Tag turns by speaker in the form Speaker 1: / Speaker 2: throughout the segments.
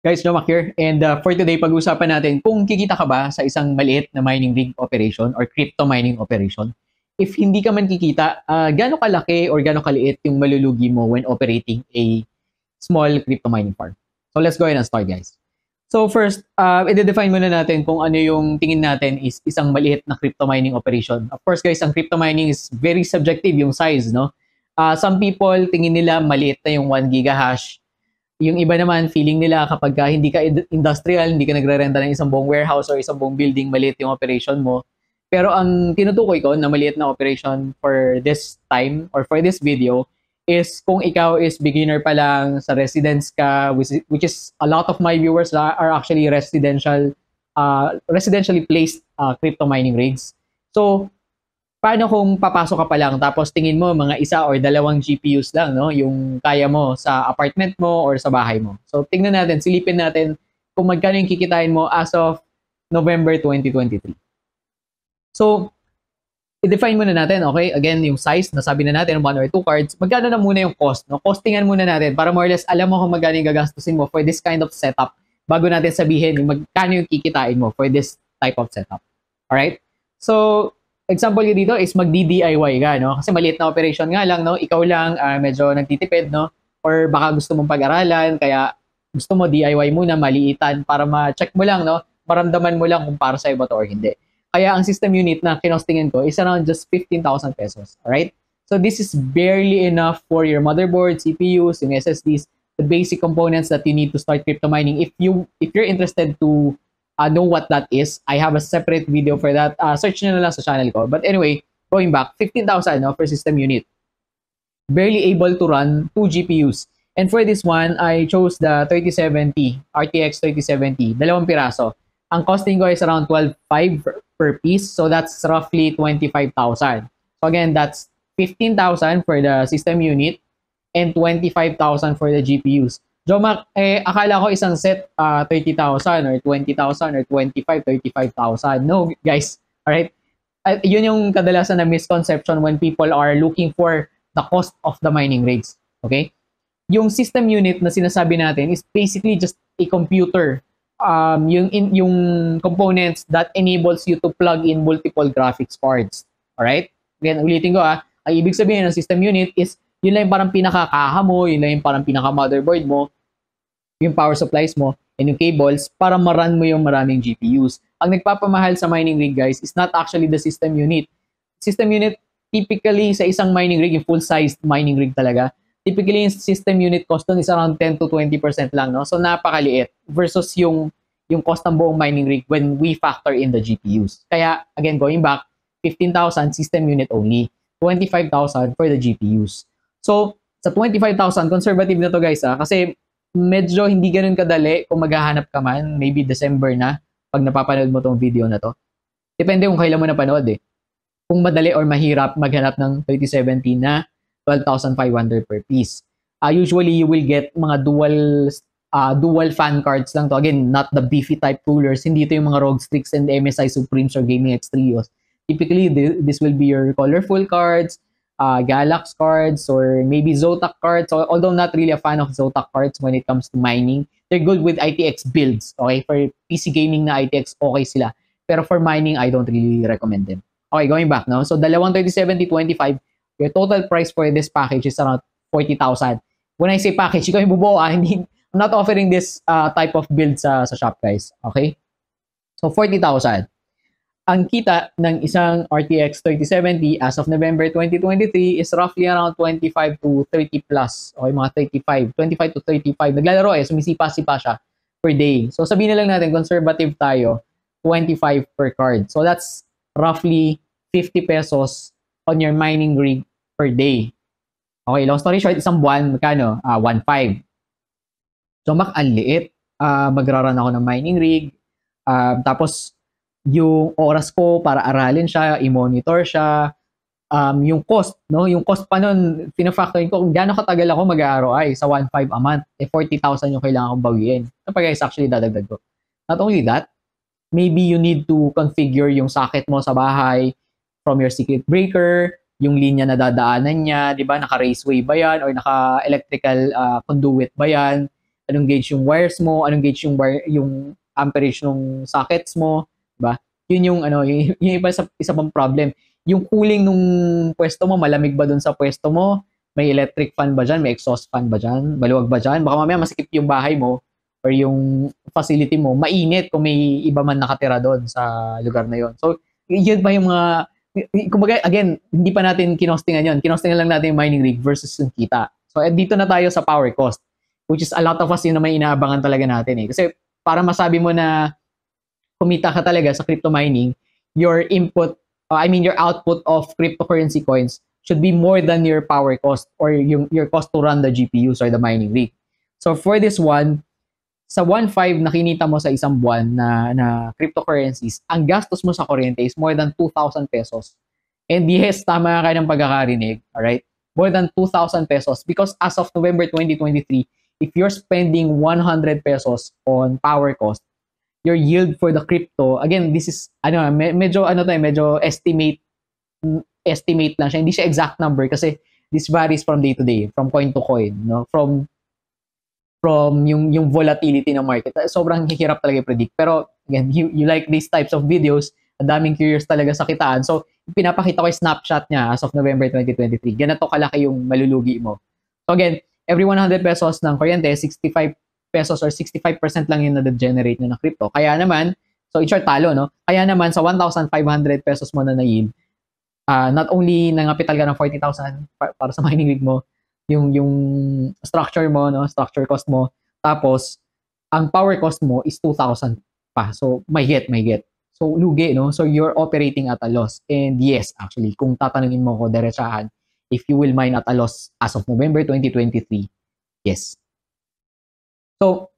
Speaker 1: Guys, Jomak here. And for today, pag-uusapan natin kung kikita ka ba sa isang maliit na mining rig operation or crypto mining operation. If hindi ka man kikita, gaano kalaki or gaano kaliit yung malulugi mo when operating a small crypto mining farm. So let's go ahead and start, guys. So first, i-define muna natin kung ano yung tingin natin is isang maliit na crypto mining operation. Of course, guys, ang crypto mining is very subjective yung size, no? Some people, tingin nila maliit na yung 1 gigahash. Yung iba naman, feeling nila kapag hindi ka industrial, hindi ka nagre-renta ng isang buong warehouse or isang buong building, maliit yung operation mo. Pero ang tinutukoy ko na maliit na operation for this time or for this video is kung ikaw is beginner pa lang sa residence ka, which is a lot of my viewers are actually residentially placed crypto mining rigs. So, paano kung papasok ka pa lang tapos tingin mo mga isa or dalawang GPUs lang, no, yung kaya mo sa apartment mo or sa bahay mo. So tingnan natin, silipin natin kung magkano yung kikitain mo as of November 2023. So i-define muna natin, okay? Again, yung size, nasabi na natin, 1 or 2 cards. Magkano na muna yung cost, no? Costingan muna natin para more or less alam mo kung magkano yung gagastusin mo for this kind of setup bago natin sabihin yung magkano yung kikitain mo for this type of setup. Alright? So example ko dito is magdi-DIY ka, no? Kasi maliit na operation nga lang, no? Ikaw lang medyo nagtitipid, no? Or baka gusto mong pag-aralan, kaya gusto mo DIY muna, maliitan para ma-check mo lang, no? Maramdaman mo lang kung para sa'yo ba to or hindi. Kaya ang system unit na kinostingan ko is around just 15,000 pesos, alright? So this is barely enough for your motherboard, CPUs, yung SSDs, the basic components that you need to start crypto mining. If you're interested to know what that is, I have a separate video for that. Search nyo na lang sa channel ko. But anyway, going back, 15,000 no, per system unit. Barely able to run 2 GPUs. And for this one, I chose the 3070, RTX 3070, dalawang piraso. Ang costing ko is around 12,500 per piece. So that's roughly 25,000. So again, that's 15,000 for the system unit and 25,000 for the GPUs. Jomak, akala ko isang set 30,000 or 20,000 or 25, 35,000. No, guys. Alright? Yun yung kadalasan na misconception when people are looking for the cost of the mining rigs. Okay? Yung system unit na sinasabi natin is basically just a computer. Yung components that enables you to plug in multiple graphics cards. Alright? Again, ulitin ko ang ibig sabihin ng system unit is yun lang yung parang pinakakaha mo, yun lang yung parang pinaka-motherboard mo, yung power supplies mo, and yung cables para ma-run mo yung maraming GPUs. Ang nagpapamahal sa mining rig, guys, is not actually the system unit. System unit, typically sa isang mining rig, yung full-sized mining rig talaga, typically yung system unit cost nun is around 10 to 20% lang, no? So napakaliit versus yung cost ng buong mining rig when we factor in the GPUs. Kaya, again, going back, 15,000 system unit only, 25,000 for the GPUs. So, sa 25,000, conservative na to, guys, kasi medyo hindi ganun kadali kung maghahanap ka man, maybe December na, pag napapanood mo tong video na to. Depende kung kailan mo napanood Kung madali or mahirap maghanap ng 3070 na 12,500 per piece. Usually, you will get mga dual fan cards lang to. Again, not the beefy type coolers. Hindi ito yung mga ROG Strix and MSI Supremes or Gaming X Trios. Typically, this will be your colorful cards, Galax cards, or maybe Zotac cards. So, although not really a fan of Zotac cards when it comes to mining, they're good with ITX builds. Okay, for PC gaming na ITX, okay sila. Pero for mining, I don't really recommend them. Okay, going back now. So, dalawang 3070, 25, your total price for this package is around 40,000. When I say package, ikaw yung bubuo, I'm not offering this type of build sa shop, guys. Okay? So, 40,000. Ang kita ng isang RTX 3070 as of November 2023 is roughly around 25 to 30 plus. Okay, mga 35. 25 to 35. Naglalaro sumisipa-sipa siya per day. So sabihin na lang natin, conservative tayo, 25 per card. So that's roughly 50 pesos on your mining rig per day. Okay, long story short, isang buwan, magkano? 1.5. So ang liit. Magraran ako ng mining rig. Tapos, yung oras ko para aralin siya, i-monitor siya, yung cost, no? Yung cost pa nun, pinafactorin ko kung gaano katagal ako mag-ROI sa 1.5 a month, 40,000 yung kailangan kong bawiin. Ito pa guys, actually dadagdag ko. Not only that, maybe you need to configure yung socket mo sa bahay from your circuit breaker, yung linya na dadaanan niya, di ba? Naka-raceway ba yan or naka-electrical conduit ba yan? anong gauge yung wires mo, anong gauge yung amperage ng sockets mo, diba? Yun yung ano, yung isa pang problem. Yung cooling nung pwesto mo, malamig ba dun sa pwesto mo? May electric fan ba dyan? May exhaust fan ba dyan? Maluwag ba dyan? Baka mamaya masikip yung bahay mo or yung facility mo, mainit kung may iba man nakatira doon sa lugar na yon. So, yun ba yung mga, kumbaga, again, hindi pa natin kinostingan yun. Kinostingan lang natin yung mining rig versus yung kita. So, dito na tayo sa power cost, which is a lot of us yun na may inaabangan talaga natin eh. Kasi para masabi mo na kumita ka talaga sa crypto mining, your your output of cryptocurrency coins should be more than your power cost or your cost to run the GPUs or the mining rig. So for this one, sa 1.5 na kinita mo sa isang buwan na cryptocurrencies, ang gastos mo sa kuryente is more than 2,000 pesos. And yes, tama ka ng pagkakarinig, alright? More than 2,000 pesos because as of November 2023, if you're spending 100 pesos on power cost, your yield for the crypto, again, this is medyo estimate lang siya. Hindi siya exact number kasi this varies from day to day, from coin to coin, no? From yung volatility ng market. Sobrang hirap talaga i-predict. Pero again, you like these types of videos, ang daming curious talaga sa kitaan. So, pinapakita ko yung snapshot niya as of November 2023. Ganito kalaki yung malulugi mo. So again, every 100 pesos ng kuryente, 65 pesos or 65% lang yung na-generate nyo ng crypto. Kaya naman, so in short, talo, no? Kaya naman, sa 1,500 pesos mo na yield, not only nangapital ka ng 40,000 para sa mining rig mo, yung structure mo, no? Structure cost mo, tapos, ang power cost mo is 2,000 pa. So, may get. So, lugi, no? So, you're operating at a loss. And yes, actually, kung tatanungin mo ko diretsahan, if you will mine at a loss as of November 2023, yes. So,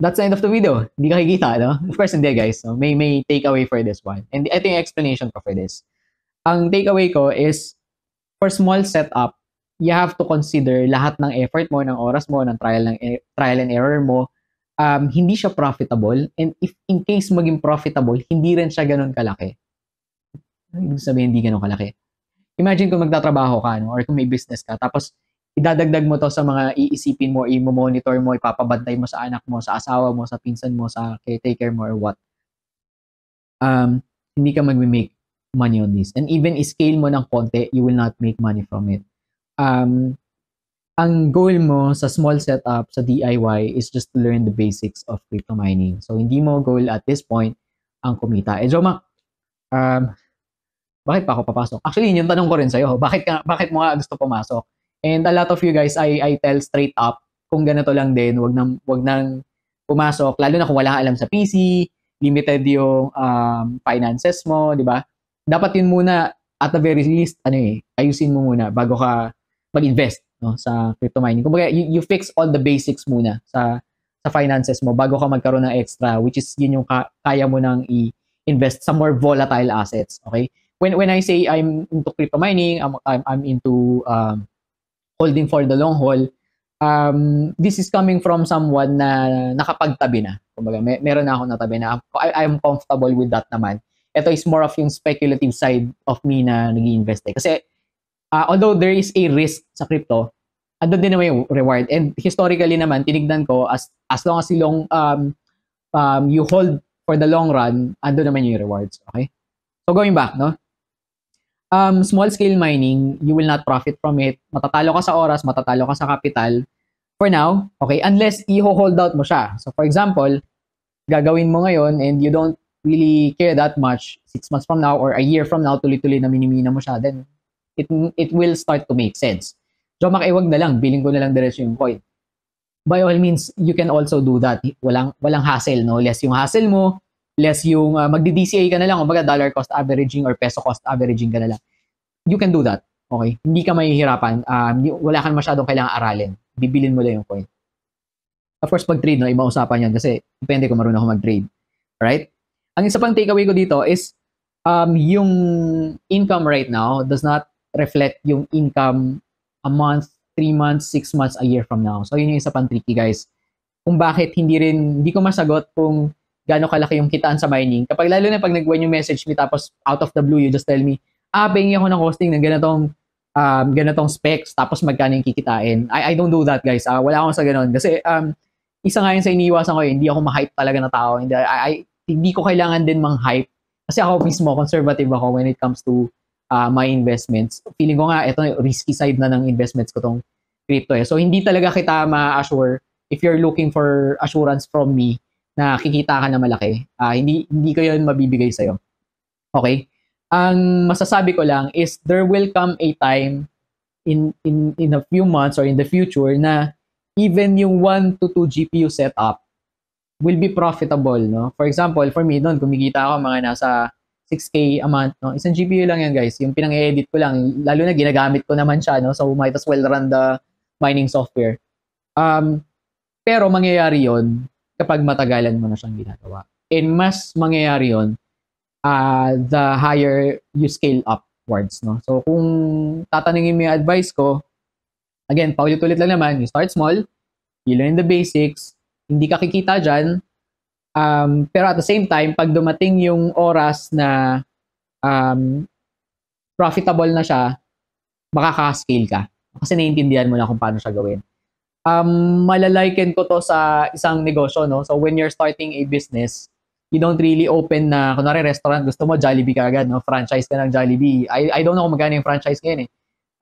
Speaker 1: that's the end of the video. Hindi ka kikita, no? Of course, hindi, guys. So, may takeaway for this one. And ito yung explanation ko for this. Ang takeaway ko is, for small setup, you have to consider lahat ng effort mo, ng oras mo, ng trial and error mo. Hindi siya profitable. And if in case maging profitable, hindi rin siya ganun kalaki. Ibig sabihin, hindi ganun kalaki. Imagine kung magtatrabaho ka, no? Or kung may business ka, tapos idadagdag mo to sa mga iisipin mo, i-monitor mo, ipapabantay mo sa anak mo, sa asawa mo, sa pinsan mo, sa caretaker mo, or what. Hindi ka mag-make money on this. And even scale mo ng konti, you will not make money from it. Ang goal mo sa small setup, sa DIY, is just to learn the basics of crypto mining. So, hindi mo goal at this point ang kumita. Joma, bakit pa ako papasok? Actually, yun yung tanong ko rin sa'yo. Bakit mo nga gusto pumasok? And a lot of you guys, I tell straight up, kung ganito lang din, wag nang pumasok, lalo na kung wala kang alam sa PC, limited yung finances mo, di ba? Dapat yun muna, at the very least, ayusin mo muna bago ka mag-invest, no, sa crypto mining. Kumbaga, you fix all the basics muna sa finances mo bago ka magkaroon ng extra, which is yun yung kaya mo nang i-invest sa more volatile assets, okay? When I say I'm into crypto mining, I'm into holding for the long haul, this is coming from someone na nakapagtabi na. Kumbaga, meron na ako natabi na. I'm comfortable with that naman. Ito is more of yung speculative side of me na nag-i-invest. Kasi, although there is a risk sa crypto, andun din naman yung reward. And historically naman, tinignan ko, as long as you hold for the long run, andun naman yung rewards. Okay? So, going back, no? Small scale mining, you will not profit from it. Matatalo ka sa oras, matatalo ka sa capital. For now, okay, unless i-hold out mo siya. So for example, gagawin mo ngayon and you don't really care that much, 6 months from now or a year from now, tuloy-tuloy na minimina mo siya, then it will start to make sense. So makiwag na lang, bilhin ko na lang diretso yung coin. By all means, you can also do that. Walang hassle, no? Less yung hassle mo, less yung magdi-DCA ka na lang, kumbaga dollar cost averaging or peso cost averaging ka na lang. You can do that. Okay? Hindi ka mahihirapan. Wala kang masyadong kailangang aralin. Bibilin mo lang yung coin. Of course, pag-trade, no, ibang usapan yan kasi depende kung marunong ako mag-trade. Right? Ang isa pang takeaway ko dito is yung income right now does not reflect yung income a month, 3 months, 6 months, a year from now. So, yun yung isa pang tricky, guys. Kung bakit hindi ko masagot kung gaano kalaki yung kitaan sa mining. Kapag lalo na pag when you message me tapos out of the blue, you just tell me, pahingi ako ng hosting ng ganitong specs tapos magkano yung kikitain. I don't do that, guys. Wala akong sa ganon. Kasi isa nga yun sa iniiwasan ko, hindi ako ma-hype talaga na tao. Hindi ko kailangan din mang-hype. Kasi ako mismo, conservative ako when it comes to my investments. Feeling ko nga, ito risky side na ng investments ko tong crypto. So, hindi talaga kita ma-assure if you're looking for assurance from me na kikita ka na malaki. Hindi ko yun mabibigay sa'yo. Okay? Ang masasabi ko lang is there will come a time in a few months or in the future na even yung 1 to 2 GPU setup will be profitable, no? For example, for me noon, kumikita ako mga nasa 6K a month, no? Isang GPU lang yan, guys. Yung pinang-edit ko lang, lalo na ginagamit ko naman siya, no? So might as well run the mining software. Pero mangyayari yon kapag matagalan mo na siyang ginagawa. And mas mangyayari yon the higher you scale upwards, no? So kung tatanungin mo yung advice ko, again, paulit-ulit lang naman, you start small, you learn the basics, hindi ka kikita dyan, pero at the same time, pag dumating yung oras na profitable na siya, makaka-scale ka. Kasi naiintindihan mo na kung paano siya gawin. Malaliken ko to sa isang negosyo, no? So when you're starting a business, you don't really open na, kunwari restaurant, gusto mo Jollibee ka agad, no? Franchise ka ng Jollibee. I don't know kung magkano yung franchise ngayon,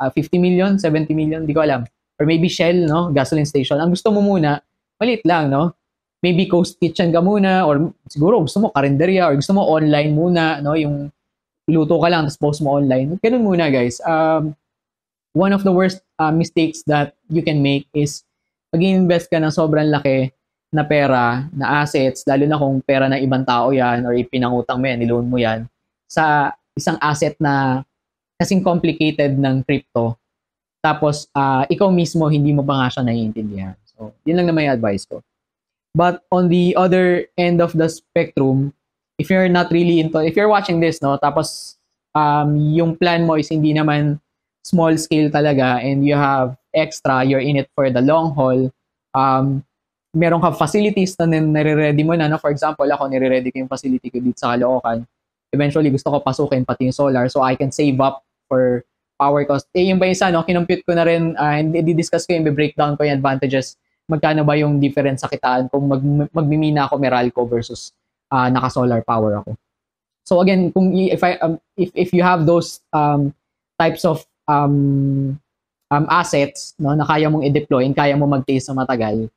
Speaker 1: 50 million, 70 million, di ko alam. Or maybe Shell, no? Gasoline station. Ang gusto mo muna, maliit lang, no? Maybe Coast Kitchen ka muna, or siguro gusto mo karinderya, or gusto mo online muna, no? Yung luto ka lang, tapos post mo online. Ganun muna, guys. One of the worst mistakes that you can make is mag-invest ka ng sobrang laki na pera, na assets, lalo na kung pera ng ibang tao yan, or ipinangutang mo yan, niloan mo yan, sa isang asset na kasing complicated ng crypto. Tapos, ikaw mismo, hindi mo pa nga siya naiintindihan. So, yun lang naman yung advice ko. But on the other end of the spectrum, if you're not really into, if you're watching this, no, tapos yung plan mo is hindi naman small scale talaga and you have extra, you're in it for the long haul, meron ka facilities na nire-ready mo na, no? For example, ako nire-ready ko yung facility ko dito sa Caloocan. Eventually, gusto ko pasukin pati yung solar so I can save up for power cost. Yung ba isa, no? Kinumpute ko na rin, and i-discuss ko yung breakdown ko yung advantages. Magkano ba yung difference sa kitaan kung magmimina ako Meralco versus naka-solar power ako. So again, kung if you have those types of assets, no, na kaya mong i-deploy and kaya mo mag-taste sa matagal,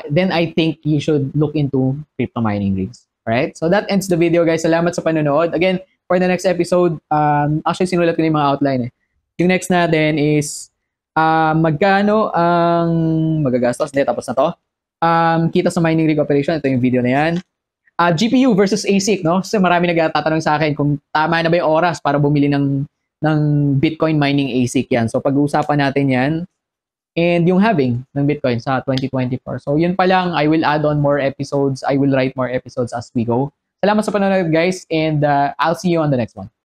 Speaker 1: then I think you should look into crypto mining rigs. Alright? So that ends the video, guys. Salamat sa panonood. Again, for the next episode, actually sinulat ko na yung mga outline. Yung next natin is magkano ang magagastos. Tapos na to. Kita sa mining rig operation. Ito yung video na yan. GPU versus ASIC, no? Kasi marami nagtatanong sa akin kung tama na ba yung oras para bumili ng Bitcoin mining ASIC yan. So pag-uusapan natin yan. And yung halving ng Bitcoin sa 2024. So yun pa lang, I will add on more episodes. I will write more episodes as we go. Salamat sa panonood, guys, and I'll see you on the next one.